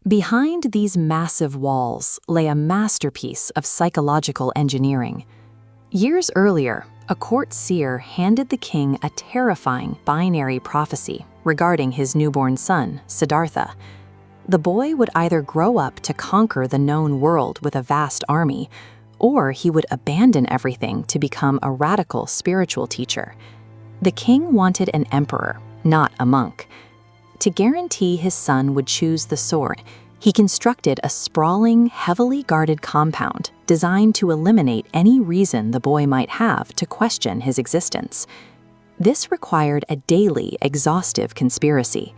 Behind these massive walls lay a masterpiece of psychological engineering. Years earlier, a court seer handed the king a terrifying binary prophecy regarding his newborn son, Siddhartha. The boy would either grow up to conquer the known world with a vast army, or he would abandon everything to become a radical spiritual teacher. The king wanted an emperor, not a monk. To guarantee his son would choose the sword, he constructed a sprawling, heavily guarded compound designed to eliminate any reason the boy might have to question his existence. This required a daily, exhaustive conspiracy.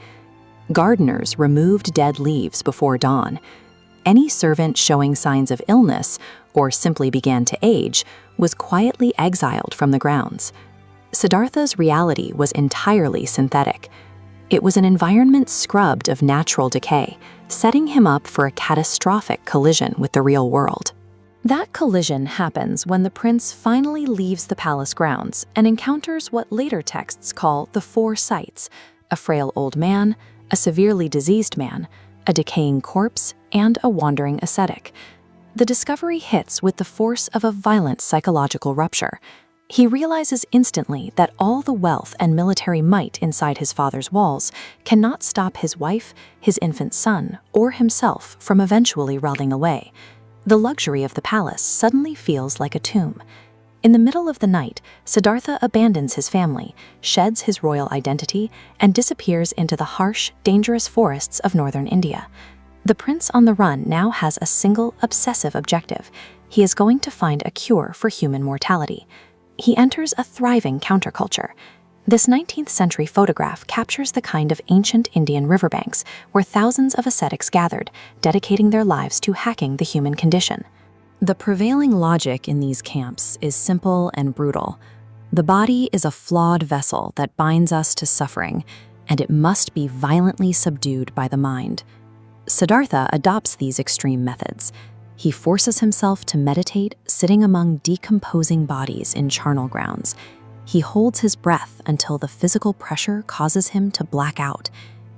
Gardeners removed dead leaves before dawn. Any servant showing signs of illness or simply began to age was quietly exiled from the grounds. Siddhartha's reality was entirely synthetic. It was an environment scrubbed of natural decay, setting him up for a catastrophic collision with the real world. That collision happens when the prince finally leaves the palace grounds and encounters what later texts call the four sights: a frail old man, a severely diseased man, a decaying corpse, and a wandering ascetic. The discovery hits with the force of a violent psychological rupture. He realizes instantly that all the wealth and military might inside his father's walls cannot stop his wife, his infant son, or himself from eventually rotting away. The luxury of the palace suddenly feels like a tomb. In the middle of the night, Siddhartha abandons his family, sheds his royal identity, and disappears into the harsh, dangerous forests of northern India. The prince on the run now has a single, obsessive objective. He is going to find a cure for human mortality. He enters a thriving counterculture. This 19th century photograph captures the kind of ancient Indian riverbanks where thousands of ascetics gathered, dedicating their lives to hacking the human condition. The prevailing logic in these camps is simple and brutal. The body is a flawed vessel that binds us to suffering, and it must be violently subdued by the mind. Siddhartha adopts these extreme methods. He forces himself to meditate, sitting among decomposing bodies in charnel grounds. He holds his breath until the physical pressure causes him to black out.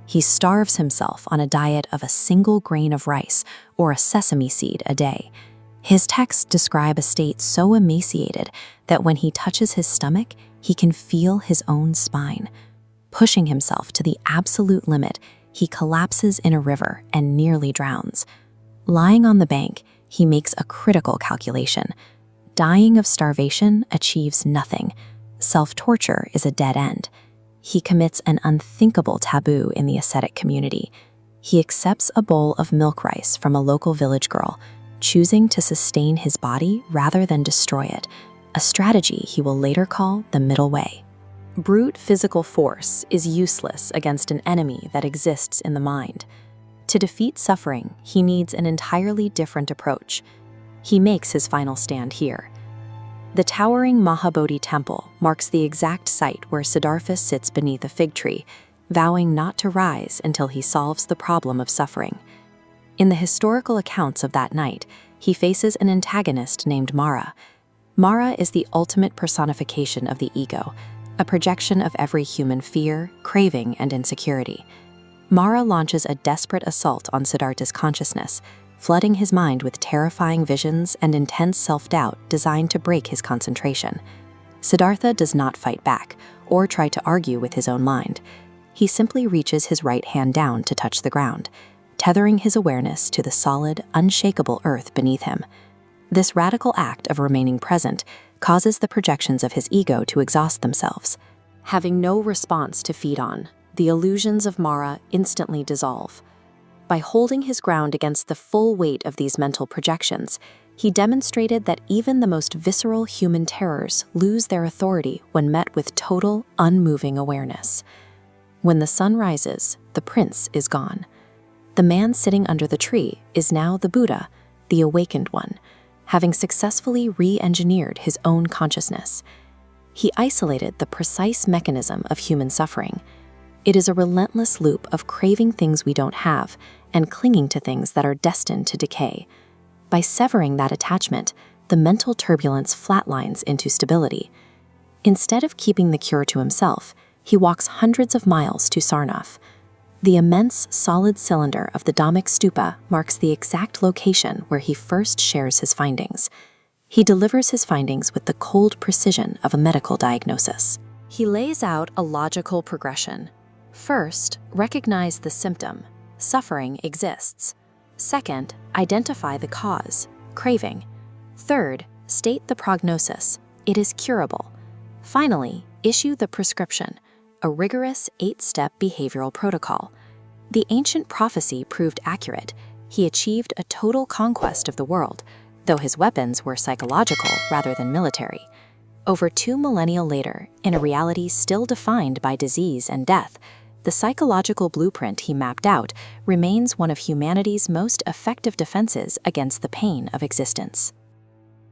He starves himself on a diet of a single grain of rice or a sesame seed a day. His texts describe a state so emaciated that when he touches his stomach, he can feel his own spine. Pushing himself to the absolute limit, he collapses in a river and nearly drowns. Lying on the bank, he makes a critical calculation. Dying of starvation achieves nothing. Self-torture is a dead end. He commits an unthinkable taboo in the ascetic community. He accepts a bowl of milk rice from a local village girl, choosing to sustain his body rather than destroy it, a strategy he will later call the middle way. Brute physical force is useless against an enemy that exists in the mind. To defeat suffering, he needs an entirely different approach. He makes his final stand here. The towering Mahabodhi temple marks the exact site where Siddhartha sits beneath a fig tree, vowing not to rise until he solves the problem of suffering. In the historical accounts of that night, he faces an antagonist named Mara. Mara is the ultimate personification of the ego, a projection of every human fear, craving, and insecurity. Mara launches a desperate assault on Siddhartha's consciousness, flooding his mind with terrifying visions and intense self-doubt designed to break his concentration. Siddhartha does not fight back or try to argue with his own mind. He simply reaches his right hand down to touch the ground, tethering his awareness to the solid, unshakable earth beneath him. This radical act of remaining present causes the projections of his ego to exhaust themselves. Having no response to feed on, the illusions of Mara instantly dissolve. By holding his ground against the full weight of these mental projections, he demonstrated that even the most visceral human terrors lose their authority when met with total, unmoving awareness. When the sun rises, the prince is gone. The man sitting under the tree is now the Buddha, the awakened one, having successfully re-engineered his own consciousness. He isolated the precise mechanism of human suffering. It is a relentless loop of craving things we don't have and clinging to things that are destined to decay. By severing that attachment, the mental turbulence flatlines into stability. Instead of keeping the cure to himself, he walks hundreds of miles to Sarnath. The immense solid cylinder of the Dhammik Stupa marks the exact location where he first shares his findings. He delivers his findings with the cold precision of a medical diagnosis. He lays out a logical progression. First, recognize the symptom. Suffering exists. Second, identify the cause. Craving. Third, state the prognosis. It is curable. Finally, issue the prescription, a rigorous 8-step behavioral protocol. The ancient prophecy proved accurate. He achieved a total conquest of the world, though his weapons were psychological rather than military. Over 2 millennia later, in a reality still defined by disease and death, the psychological blueprint he mapped out remains one of humanity's most effective defenses against the pain of existence.